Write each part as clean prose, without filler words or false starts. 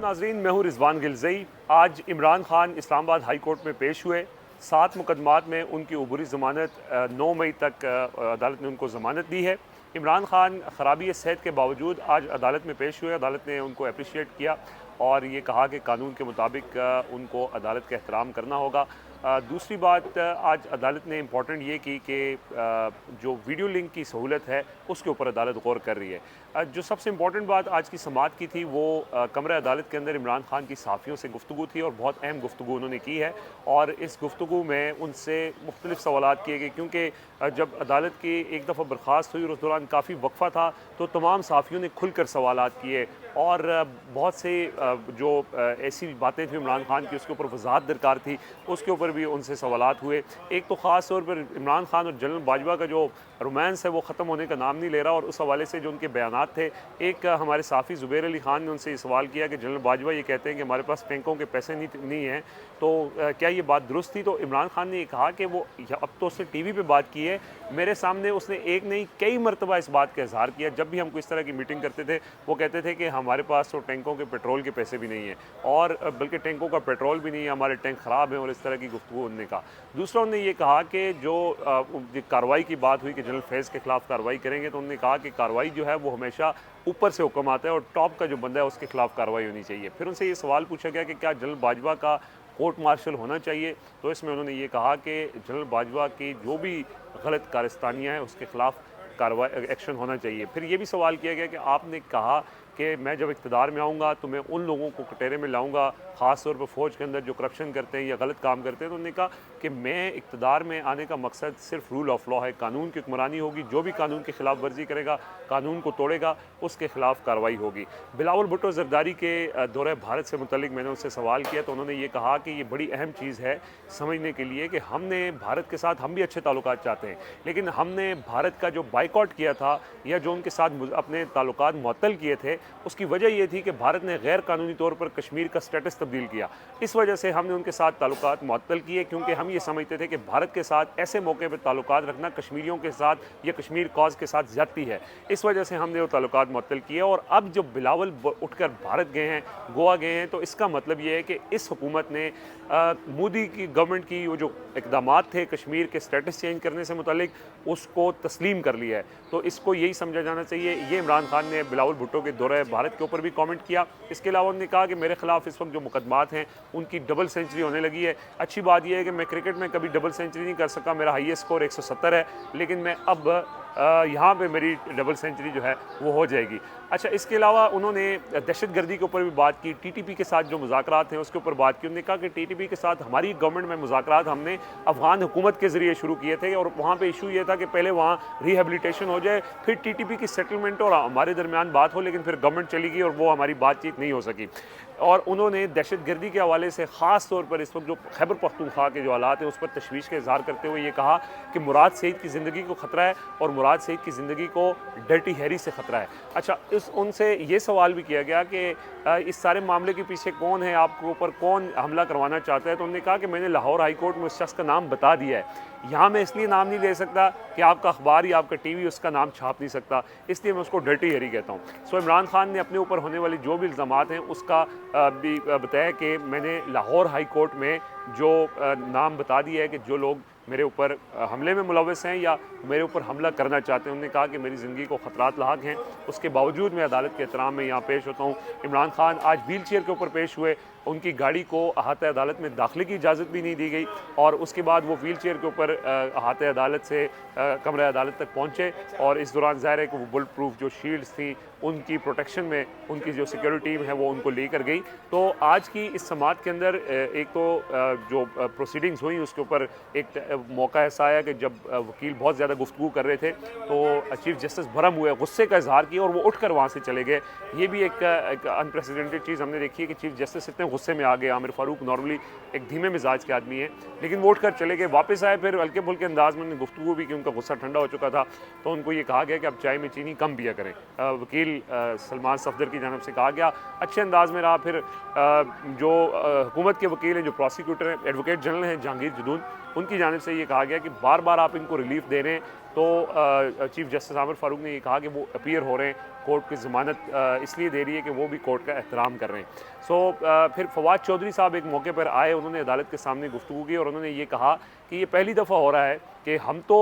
नाजरीन, मैं हूँ रिजवान गिलज़ई। आज इमरान खान इस्लामाबाद हाई कोर्ट में पेश हुए। 7 मुकदमात में उनकी उबूरी ज़मानत 9 मई तक अदालत ने उनको ज़मानत दी है। इमरान खान खराबी सेहत के बावजूद आज अदालत में पेश हुए। अदालत ने उनको अप्रिशिएट किया और ये कहा कि कानून के मुताबिक उनको अदालत का एहतराम करना होगा। दूसरी बात, आज अदालत ने इम्पॉर्टेंट ये की कि जो वीडियो लिंक की सहूलत है उसके ऊपर अदालत गौर कर रही है। जो सबसे इम्पॉर्टेंट बात आज की समाअत की थी वो कमरा अदालत के अंदर इमरान खान की सहाफ़ियों से गुफ्तगू थी और बहुत अहम गुफ्तगू उन्होंने की है। और इस गुफ्तगू में उनसे मुख्तलिफ सवालात किए गए, क्योंकि जब अदालत की एक दफ़ा बर्खास्त हुई और उस दौरान काफ़ी वक्फ़ा था तो तमाम सहाफ़ियों ने खुल कर सवालात किए और बहुत से जो ऐसी बातें थी इमरान खान की उसके ऊपर वजाहत दरकार थी, उसके ऊपर भी उनसे सवालात हुए। एक तो ख़ास तौर पर इमरान खान और जनरल बाजवा का जो रोमांस है वो ख़त्म होने का नाम नहीं ले रहा और उस हवाले से जो उनके बयानात थे, एक हमारे साफ़ी ज़ुबैर अली ख़ान ने उनसे ये सवाल किया कि जनरल बाजवा ये कहते हैं कि हमारे पास टैंकों के पैसे नहीं हैं, तो क्या ये बात दुरुस्त थी? तो इमरान खान ने ये कहा कि वो अब तो उसने टीवी पे बात की है, मेरे सामने उसने एक नहीं कई मरतबा इस बात का इजहार किया। जब भी हम इस तरह की मीटिंग करते थे वो कहते थे कि हमारे पास तो टैंकों के पेट्रोल के पैसे भी नहीं हैं और बल्कि टैंकों का पेट्रोल भी नहीं है, हमारे टैंक ख़राब हैं और इस तरह की गुफ्तगू उन्होंने कहा। दूसरा, उन्होंने ये कहा कि जो कार्रवाई की बात हुई कि जनरल फैज़ के ख़िलाफ़ कार्रवाई करेंगे, तो उन्होंने कहा कि कार्रवाई जो है वो हमेशा ऊपर से हुक्म आता है और टॉप का जो बंदा है उसके खिलाफ कार्रवाई होनी चाहिए। फिर उनसे ये सवाल पूछा गया कि क्या जनरल बाजवा का कोर्ट मार्शल होना चाहिए, तो इसमें उन्होंने ये कहा कि जनरल बाजवा की जो भी गलत कारस्तानियाँ हैं उसके खिलाफ कार्रवाई एक्शन होना चाहिए। फिर ये भी सवाल किया गया कि आपने कहा कि मैं जब इक़्तिदार में आऊँगा तो मैं उन लोगों को कटहरे में लाऊँगा, ख़ास तौर पर फ़ौज के अंदर जो करप्शन करते हैं या गलत काम करते हैं। तो उन्होंने कहा कि मैं इक़्तिदार में आने का मकसद सिर्फ रूल ऑफ लॉ है, कानून की हुक्मरानी होगी, जो भी कानून की खिलाफ वर्जी करेगा, कानून को तोड़ेगा, उसके खिलाफ कार्रवाई होगी। बिलावल भुट्टो ज़रदारी के दौरे भारत से मुतल्लिक मैंने उससे सवाल किया तो उन्होंने ये कहा कि ये बड़ी अहम चीज़ है समझने के लिए कि हमने भारत के साथ हम भी अच्छे ताल्लुकात चाहते हैं, लेकिन हमने भारत का जो बाइकआउट किया था या जो उनके साथ अपने ताल्लुकात मुअत्तल किए थे, उसकी वजह ये थी कि भारत ने गैर कानूनी तौर पर कश्मीर का स्टेटस तब्दील किया। इस वजह से हमने उनके साथ ताल्लुकात मुअत्तल किए, क्योंकि हम ये समझते थे कि भारत के साथ ऐसे मौके पर ताल्लुकात रखना कश्मीरियों के साथ या कश्मीर कॉज के साथ ज़्यादती है। इस वजह से हमने वो ताल्लुकात मुअत्तल किए और अब जब बिलावल उठकर भारत गए हैं, गोवा गए हैं, तो इसका मतलब ये है कि इस हुकूमत ने मोदी की गवर्नमेंट की वो जो इक़दामात थे कश्मीर के स्टेटस चेंज करने से मुतल्लिक, उसको तस्लीम कर लिया है। तो इसको यही समझा जाना चाहिए। ये इमरान खान ने बिलावल भुट्टो के दौरे भारत के ऊपर भी कमेंट किया। इसके अलावा उन्होंने कहा कि मेरे खिलाफ इस वक्त जो मुकदमात हैं उनकी डबल सेंचुरी होने लगी है। अच्छी बात यह है कि मैं क्रिकेट में कभी डबल सेंचुरी नहीं कर सका, मेरा हाईएस्ट स्कोर 170 है, लेकिन मैं अब यहाँ पे मेरी डबल सेंचुरी जो है वो हो जाएगी। अच्छा, इसके अलावा उन्होंने दहशतगर्दी के ऊपर भी बात की, टीटीपी के साथ जो मुज़ाकरात हैं उसके ऊपर बात की। उन्होंने कहा कि टीटीपी के साथ हमारी गवर्नमेंट में मुज़ाकरात हमने अफ़गान हुकूमत के ज़रिए शुरू किए थे और वहाँ पे इशू ये था कि पहले वहाँ रिहेबिलिटेशन हो जाए, फिर टीटीपी की सेटलमेंट और हमारे दरमियान बात हो, लेकिन फिर गवर्नमेंट चली गई और वो हमारी बातचीत नहीं हो सकी। और उन्होंने दहशतगर्दी के हवाले से ख़ास तौर पर इस वक्त जो खैबर पख्तूनख्वा के जो हालात हैं उस पर तशवीश का इज़हार करते हुए ये कहा कि मुराद सईद की ज़िंदगी को ख़तरा है और मुराद सईद की ज़िंदगी को डर्टी हैरी से ख़तरा है। अच्छा, उनसे ये सवाल भी किया गया कि इस सारे मामले के पीछे कौन है, आपके ऊपर कौन हमला करवाना चाहता है, तो उन्होंने कहा कि मैंने लाहौर हाई कोर्ट में उस शख्स का नाम बता दिया है। यहाँ मैं इसलिए नाम नहीं ले सकता कि आपका अखबार या आपका टीवी उसका नाम छाप नहीं सकता, इसलिए मैं उसको डर्टी हैरी कहता हूँ। सो इमरान खान ने अपने ऊपर होने वाली जो भी इल्ज़ामात हैं उसका भी बताया कि मैंने लाहौर हाई कोर्ट में जो नाम बता दिया है कि जो लोग मेरे ऊपर हमले में मुलव्वस हैं या मेरे ऊपर हमला करना चाहते हैं। उन्होंने कहा कि मेरी ज़िंदगी को ख़तरात लाहक हैं, उसके बावजूद मैं अदालत के एहतराम में यहाँ पेश होता हूँ। इमरान खान आज व्हील चेयर के ऊपर पेश हुए, उनकी गाड़ी को अहाते अदालत में दाखिले की इजाज़त भी नहीं दी गई और उसके बाद वो व्हील चेयर के ऊपर अहाते अदालत से कमरे अदालत तक पहुँचे और इस दौरान ज़ाहिर है कि वो बुलेट प्रूफ जो शील्ड्स थी उनकी प्रोटेक्शन में उनकी जो सिक्योरिटी टीम है वो उनको लेकर गई। तो आज की इस समाअत के अंदर एक तो जो प्रोसीडिंग्स हुई उसके ऊपर एक मौका ऐसा आया कि जब वकील बहुत ज़्यादा गुफ्तगू कर रहे थे तो चीफ़ जस्टिस भरम हुए, गुस्से का इजहार किया और वो उठकर वहाँ से चले गए। ये भी एक अनप्रेसिडेंटेड चीज़ हमने देखी है कि चीफ़ जस्टिस इतने गुस्से में आ गए। आमिर फ़ारूक नॉर्मली एक धीमे मिजाज के आदमी हैं, लेकिन वो उठकर चले गए, वापस आए, फिर हल्के फुल्के अंदाज में उन्होंने गुफ्तगू भी की, उनका गुस्सा ठंडा हो चुका था। तो उनको ये कहा गया कि अब चाय में चीनी कम पिया करें। वकील सलमान सफदर की जानब से कहा गया, अच्छे अंदाज में रहा। फिर जो हुकूमत के वकील हैं, जो प्रोसिक्यूटर हैं, एडवोकेट जनरल हैं जहांगीर जदून, उनकी जानिब से ये कहा गया कि बार बार आप इनको रिलीफ दे रहे हैं, तो चीफ़ जस्टिस आमिर फ़ारूक ने ये कहा कि वो अपीयर हो रहे हैं, कोर्ट की ज़मानत इसलिए दे रही है कि वो भी कोर्ट का एहतराम कर रहे हैं। फिर फवाद चौधरी साहब एक मौके पर आए, उन्होंने अदालत के सामने गुफ्तगू की और उन्होंने ये कहा कि ये पहली दफ़ा हो रहा है कि हम तो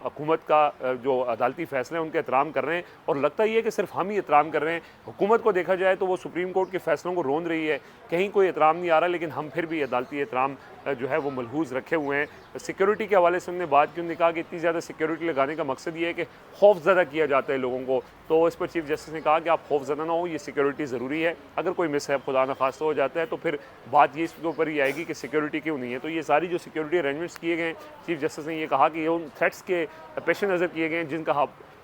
हुकूमत का जो अदालती फ़ैसले हैं उनके एहतराम कर रहे हैं, और लगता ही है कि सिर्फ हम ही एहतराम कर रहे हैं। हुकूमत को देखा जाए तो वो सुप्रीम कोर्ट के फ़ैसलों को रोंद रही है, कहीं कोई एहतराम नहीं आ रहा, लेकिन हम फिर भी अदालती एहतराम जो है वो मलहूज़ रखे हुए हैं। सिक्योरिटी के हवाले से उन्होंने बात की, उन्होंने कहा कि इतनी ज़्यादा सिक्योरिटी लगाने का मकसद ये है कि खौफज़दा किया जाता है लोगों को। तो इस पर चीफ़ जस्टिस ने कहा कि आप खौफज़दा ना हो, ये सिक्योरिटी ज़रूरी है, अगर कोई मिसहैप खुदा न खास्ता हो जाता है तो फिर बात ये इसके ऊपर ही आएगी कि सिक्योरिटी क्यों नहीं है। तो ये सारी जो सिक्योरिटी अरेंजमेंट्स किए गए हैं, चीफ़ जस्टिस ने ये कहा कि ये उन थ्रेट्स के पेश नज़र किए गए हैं जिनका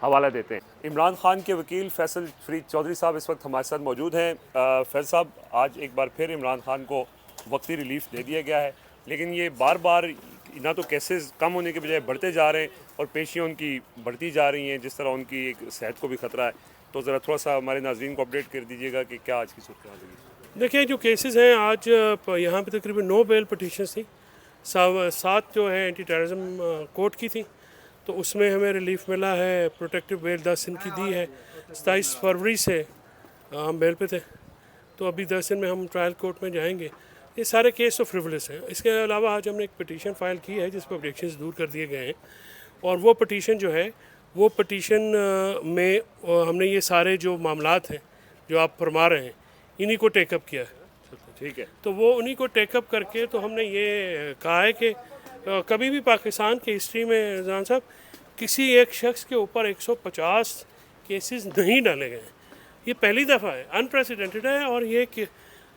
हवाला देते हैं। इमरान खान के वकील फैसल फरीद चौधरी साहब इस वक्त हमारे साथ मौजूद हैं। फैसल साहब, आज एक बार फिर इमरान खान को वक्ती रिलीफ दे दिया गया है, लेकिन ये बार बार ना तो केसेस कम होने के बजाय बढ़ते जा रहे हैं और पेशियाँ उनकी बढ़ती जा रही हैं, जिस तरह उनकी एक सेहत को भी ख़तरा है। तो ज़रा थोड़ा सा हमारे नाज़रीन को अपडेट कर दीजिएगा कि क्या आज की सूरत हाल है। देखिए, जो केसेस हैं आज यहाँ पे तकरीबन 9 बेल पटिशन्स थी, 7 जो है एंटी टेररिज्म कोर्ट की थी, तो उसमें हमें रिलीफ मिला है। प्रोटेक्टिव बेल 10 दिन की दी है। 27 फरवरी से हम बेल पे थे, तो अभी 10 दिन में हम ट्रायल कोर्ट में जाएंगे। ये सारे केस तो फ्रिवलेस हैं। इसके अलावा आज हमने एक पटिशन फाइल की है जिस पर ऑब्जेक्शंस दूर कर दिए गए हैं, और वो पटिशन जो है वो पटिशन में हमने ये सारे जो मामलात हैं जो आप फरमा रहे हैं इन्हीं को टेकअप किया है। ठीक है, तो वो उन्हीं को टेकअप करके तो हमने ये कहा है कि कभी भी पाकिस्तान की हिस्ट्री में जान साहब किसी एक शख्स के ऊपर 150 केसेस नहीं डाले गए हैं। ये पहली दफ़ा है, अनप्रेसिडेंटेड है, और ये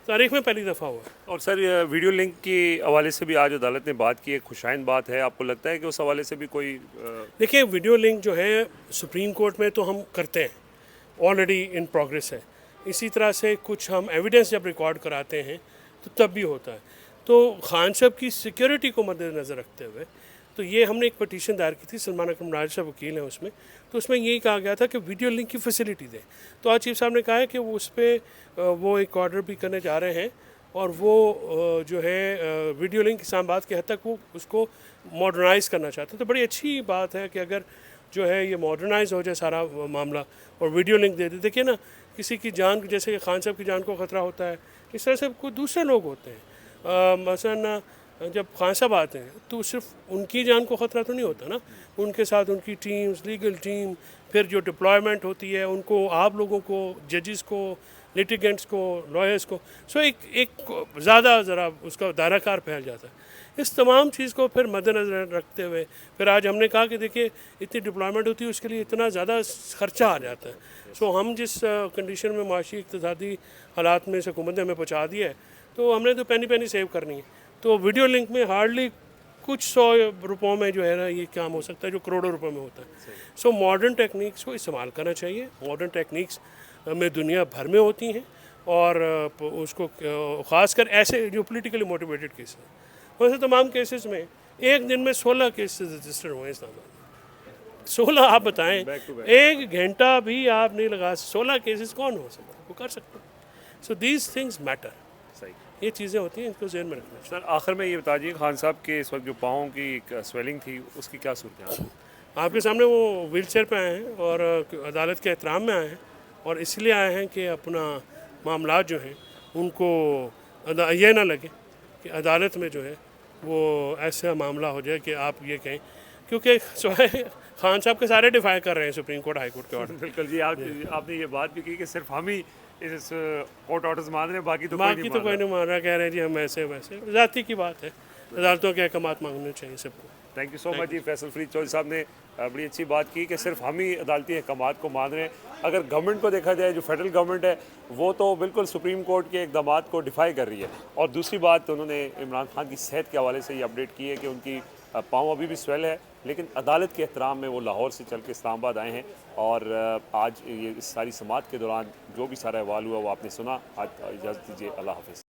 तारीख में पहली दफ़ा हुआ है। और सर, वीडियो लिंक के हवाले से भी आज अदालत ने बात की, एक खुशाइन बात है। आपको लगता है कि उस हवाले से भी कोई देखिए, वीडियो लिंक जो है सुप्रीम कोर्ट में तो हम करते हैं, ऑलरेडी इन प्रोग्रेस है। इसी तरह से कुछ हम एविडेंस जब रिकॉर्ड कराते हैं तो तब भी होता है। तो खान साहब की सिक्योरिटी को मद्देनज़र रखते हुए तो ये हमने एक पटिशन दायर की थी, सलमान अकरम राज साहब वकील हैं उसमें, तो उसमें यही कहा गया था कि वीडियो लिंक की फैसिलिटी दें। तो आज चीफ साहब ने कहा है कि वो उस पर वो एक ऑर्डर भी करने जा रहे हैं, और वो जो है वीडियो लिंक इस्लामाबाद के हद तक वो उसको मॉडर्नाइज़ करना चाहते हैं। तो बड़ी अच्छी बात है कि अगर जो है ये मॉडर्नाइज हो जाए सारा मामला और वीडियो लिंक दे दे। देखिए ना, किसी की जान, जैसे कि खान साहब की जान को ख़तरा होता है, इस तरह से कोई दूसरे लोग होते हैं। मसलन जब खान साहब आते हैं तो सिर्फ उनकी जान को ख़तरा तो नहीं होता ना, उनके साथ उनकी टीम्स, लीगल टीम, फिर जो डिप्लॉयमेंट होती है उनको, आप लोगों को, जजेस को, लिटिगेंट्स को, लॉयर्स को, सो एक ज़्यादा ज़रा उसका दायराकार फैल जाता है। इस तमाम चीज़ को फिर मद्देनज़र रखते हुए फिर आज हमने कहा कि देखिए, इतनी डिप्लॉयमेंट होती है, उसके लिए इतना ज़्यादा खर्चा आ जाता है। सो हम जिस कंडीशन में माशी इक़्तिसादी हालात में इस हुकूमत ने हमें पहुँचा दिया है, तो हमने तो पैनी पैनी सेव करनी है। तो वीडियो लिंक में हार्डली कुछ 100 रुपयों में जो है ना ये काम हो सकता है जो करोड़ों रुपए में होता है। सो मॉडर्न टेक्निक्स को इस्तेमाल करना चाहिए। मॉडर्न टेक्निक्स में दुनिया भर में होती हैं, और उसको ख़ासकर ऐसे जो पोलिटिकली मोटिवेटेड केसेस हैं, वैसे तमाम केसेस में एक दिन में 16 केसेस रजिस्टर हुए हैं इस्लामाबाद में। 16, आप बताएं, एक घंटा भी आप नहीं लगा, 16 केसेस कौन हो सकता है, वो कर सकते हैं। So these things matter. सही, ये चीज़ें होती हैं, इनको ज़हन में रखना चाहिए। सर आखिर में ये बता दीजिए, खान साहब के इस वक्त जो पाँव की एक स्वेलिंग थी उसकी क्या सूरत है? आपके सामने वो व्हील चेयर पर आए हैं और अदालत के एहतराम में आए हैं, और इसलिए आए हैं कि अपना मामला जो हैं उनको ये ना लगे कि अदालत में जो है वो ऐसा मामला हो जाए कि आप ये कहें, क्योंकि खान साहब के सारे डिफाई कर रहे हैं सुप्रीम कोर्ट, हाई कोर्ट के ऑर्डर। बिल्कुल जी, आपने ये बात भी की कि सिर्फ हम ही इस कोर्ट ऑर्डर्स मान रहे हैं, बाकी तो कोई नहीं मान रहा, कह रहे हैं जी हम ऐसे वैसे, ज़ाती की बात है। अदालतों के अहकामात मांगने चाहिए सबको। थैंक यू सो मच जी। फैसल फरीद चौधरी साहब ने बड़ी अच्छी बात की कि सिर्फ हम ही अदालती अहकामात को मान रहे हैं। अगर गवर्नमेंट को देखा जाए, जो फेडरल गवर्नमेंट है वो तो बिल्कुल सुप्रीम कोर्ट के इक़दाम को डिफाई कर रही है। और दूसरी बात, उन्होंने इमरान खान की सेहत के हवाले से ये अपडेट की है कि उनकी पाँव अभी भी स्वेल है, लेकिन अदालत के एहतराम में वो लाहौर से चल के इस्लामाबाद आए हैं। और आज ये इस सारी समात के दौरान जो भी सारा अहवाल हुआ वो आपने सुना। आज इजाज़त दीजिए, अल्लाह हाफ़िज़।